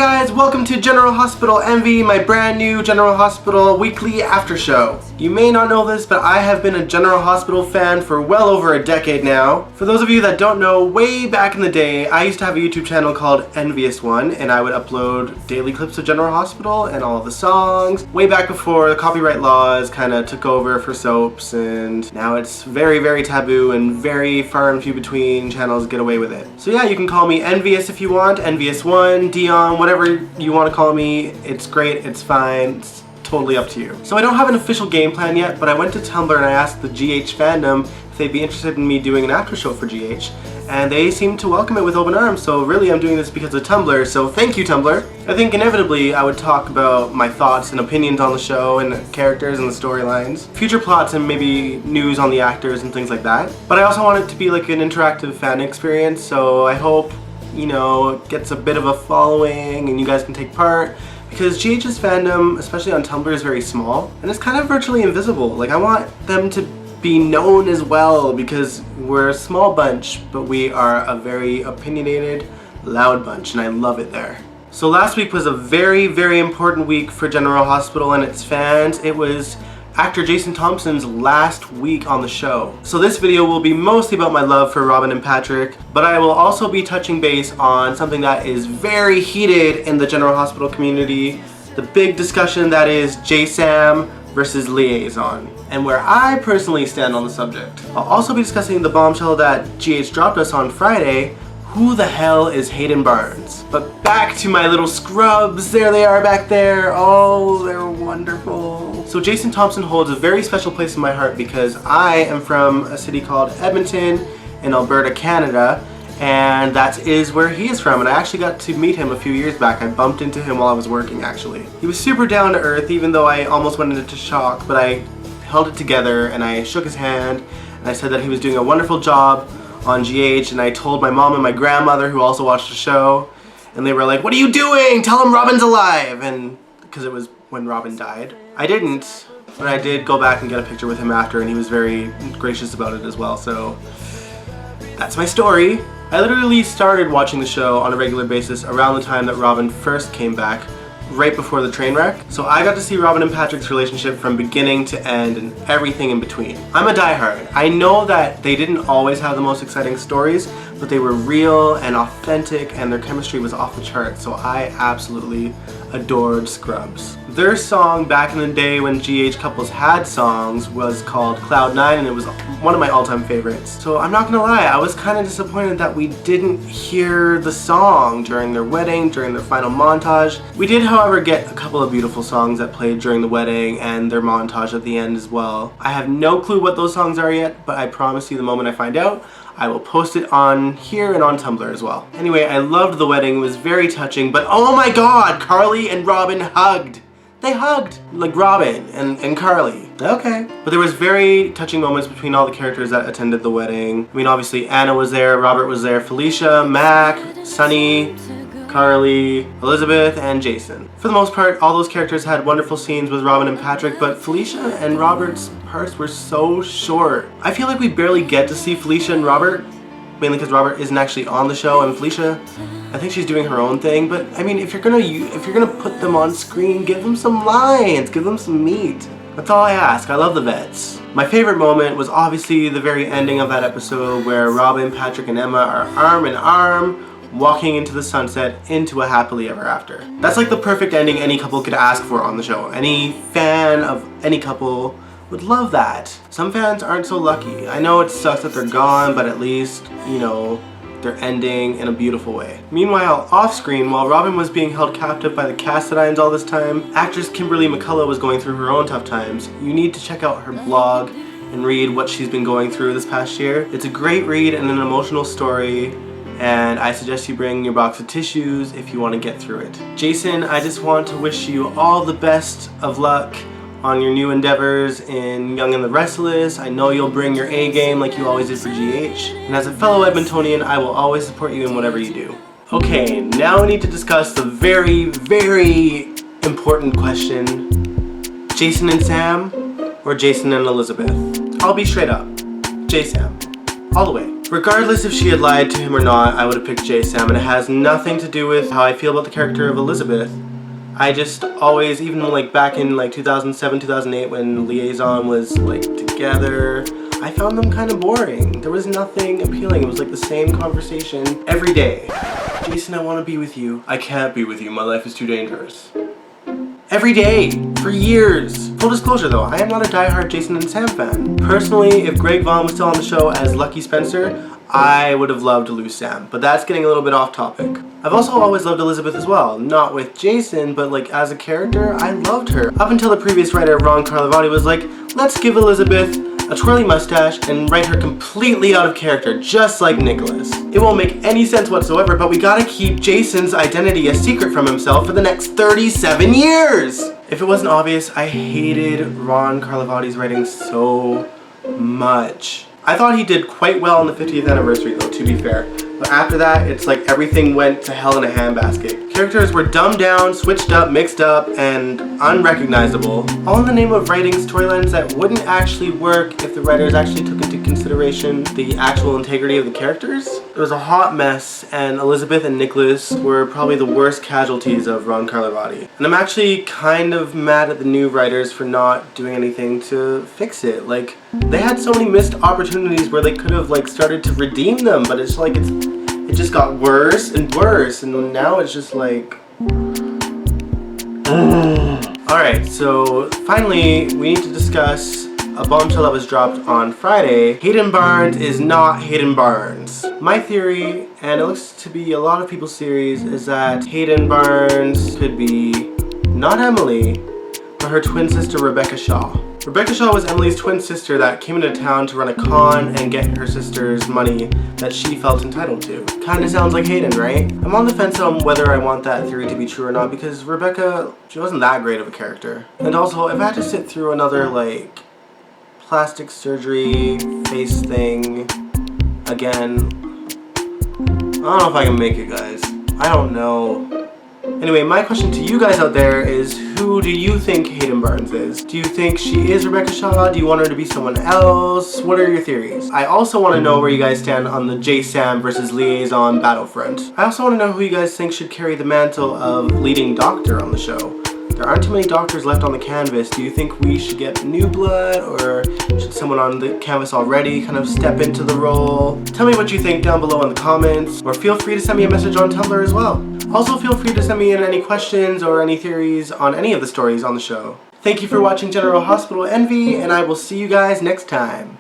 guys, welcome to General Hospital Envy, my brand new General Hospital weekly after show. You may not know this, but I have been a General Hospital fan for well over a decade now. For those of you that don't know, way back in the day, I used to have a YouTube channel called Envious One, and I would upload daily clips of General Hospital and all of the songs, way back before the copyright laws kind of took over for soaps, and now it's very, very taboo and very far and few between channels get away with it. So yeah, you can call me Envious if you want, Envious One, Dion, whatever you want to call me. It's great, it's fine, it's totally up to you. So I don't have an official game plan yet, but I went to Tumblr and I asked the GH fandom if they'd be interested in me doing an after show for GH, and they seemed to welcome it with open arms. So really I'm doing this because of Tumblr, so thank you Tumblr. I think inevitably I would talk about my thoughts and opinions on the show and the characters and the storylines, future plots and maybe news on the actors and things like that. But I also want it to be like an interactive fan experience, so I hope, you know, it gets a bit of a following and you guys can take part, because GH's fandom, especially on Tumblr, is very small and it's kind of virtually invisible. Like, I want them to be known as well, because we're a small bunch, but we are a very opinionated, loud bunch, and I love it there. So last week was a very, very important week for General Hospital and its fans. It was actor Jason Thompson's last week on the show. So this video will be mostly about my love for Robin and Patrick, but I will also be touching base on something that is very heated in the General Hospital community, the big discussion that is JaSam versus Liason, and where I personally stand on the subject. I'll also be discussing the bombshell that GH dropped us on Friday. Who the hell is Hayden Barnes? But back to my little scrubs. There they are back there. Oh, they're wonderful. So Jason Thompson holds a very special place in my heart because I am from a city called Edmonton in Alberta, Canada, and that is where he is from, and I actually got to meet him a few years back. I bumped into him while I was working, actually. He was super down to earth, even though I almost went into shock, but I held it together and I shook his hand and I said that he was doing a wonderful job on GH, and I told my mom and my grandmother, who also watched the show, and they were like, "What are you doing? Tell him Robin's alive!" And because it was when Robin died. I didn't, but I did go back and get a picture with him after, and he was very gracious about it as well, so that's my story. I literally started watching the show on a regular basis around the time that Robin first came back, right before the train wreck. So I got to see Robin and Patrick's relationship from beginning to end and everything in between. I'm a diehard. I know that they didn't always have the most exciting stories, but they were real and authentic and their chemistry was off the charts, so I absolutely adored Scrubs. Their song back in the day when GH couples had songs was called Cloud 9, and it was one of my all-time favorites. So I'm not gonna lie, I was kind of disappointed that we didn't hear the song during their wedding, during their final montage. We did, however, get a couple of beautiful songs that played during the wedding and their montage at the end as well. I have no clue what those songs are yet, but I promise you the moment I find out, I will post it on here and on Tumblr as well. Anyway, I loved the wedding, it was very touching, but oh my god, Carly and Robin hugged. They hugged, like Robin and Carly. Okay. But there was very touching moments between all the characters that attended the wedding. I mean, obviously Anna was there, Robert was there, Felicia, Mac, Sunny, Carly, Elizabeth, and Jason. For the most part, all those characters had wonderful scenes with Robin and Patrick, but Felicia and Robert's parts were so short. I feel like we barely get to see Felicia and Robert, mainly because Robert isn't actually on the show, and Felicia, I think she's doing her own thing. But I mean, if you're gonna put them on screen, give them some lines, give them some meat. That's all I ask. I love the vets. My favorite moment was obviously the very ending of that episode where Robin, Patrick, and Emma are arm in arm, walking into the sunset into a happily ever after. That's like the perfect ending any couple could ask for on the show. Any fan of any couple would love that. Some fans aren't so lucky. I know it sucks that they're gone, but at least, you know, they're ending in a beautiful way. Meanwhile, off screen, while Robin was being held captive by the Cassadines all this time, actress Kimberly McCullough was going through her own tough times. You need to check out her blog and read what she's been going through this past year. It's a great read and an emotional story, and I suggest you bring your box of tissues if you want to get through it. Jason, I just want to wish you all the best of luck on your new endeavors in Young and the Restless. I know you'll bring your A game like you always did for GH. And as a fellow Edmontonian, I will always support you in whatever you do. Okay, now we need to discuss the very, very important question. Jason and Sam or Jason and Elizabeth? I'll be straight up. JaSam. All the way. Regardless if she had lied to him or not, I would have picked JaSam, and it has nothing to do with how I feel about the character of Elizabeth. I just always, even like back in like 2007, 2008 when Liason was like together, I found them kind of boring. There was nothing appealing. It was like the same conversation every day. Jason, I want to be with you. I can't be with you. My life is too dangerous. Every day, for years. Full disclosure though, I am not a diehard Jason and Sam fan. Personally, if Greg Vaughn was still on the show as Lucky Spencer, I would have loved to lose Sam, but that's getting a little bit off topic. I've also always loved Elizabeth as well. Not with Jason, but like as a character, I loved her. Up until the previous writer, Ron Carlivati, was like, let's give Elizabeth a twirly mustache and write her completely out of character, just like Nicholas. It won't make any sense whatsoever, but we gotta keep Jason's identity a secret from himself for the next 37 years! If it wasn't obvious, I hated Ron Carlivati's writing so much. I thought he did quite well on the 50th anniversary though, to be fair. But after that, it's like everything went to hell in a handbasket. Characters were dumbed down, switched up, mixed up, and unrecognizable. All in the name of writing storylines that wouldn't actually work if the writers actually took into consideration the actual integrity of the characters. It was a hot mess, and Elizabeth and Nicholas were probably the worst casualties of Ron Carlivati. And I'm actually kind of mad at the new writers for not doing anything to fix it. Like, they had so many missed opportunities where they could have like started to redeem them, but it's like it just got worse and worse, and now it's just like Alright, so finally we need to discuss a bombshell that was dropped on Friday. Hayden Barnes is not Hayden Barnes. My theory, and it looks to be a lot of people's theories, is that Hayden Barnes could be not Emily, but her twin sister Rebecca Shaw. Rebecca Shaw was Emily's twin sister that came into town to run a con and get her sister's money that she felt entitled to. Kinda sounds like Hayden, right? I'm on the fence on whether I want that theory to be true or not, because Rebecca, she wasn't that great of a character. And also, if I had to sit through another like plastic surgery face thing again, I don't know if I can make it, guys. I don't know. Anyway, my question to you guys out there is, who do you think Hayden Barnes is? Do you think she is Rebecca Shaw? Do you want her to be someone else? What are your theories? I also want to know where you guys stand on the JaSam versus Liason battlefront. I also want to know who you guys think should carry the mantle of leading doctor on the show. There aren't too many doctors left on the canvas. Do you think we should get new blood, or should someone on the canvas already kind of step into the role? Tell me what you think down below in the comments, or feel free to send me a message on Tumblr as well. Also feel free to send me in any questions or any theories on any of the stories on the show. Thank you for watching General Hospital Envy, and I will see you guys next time.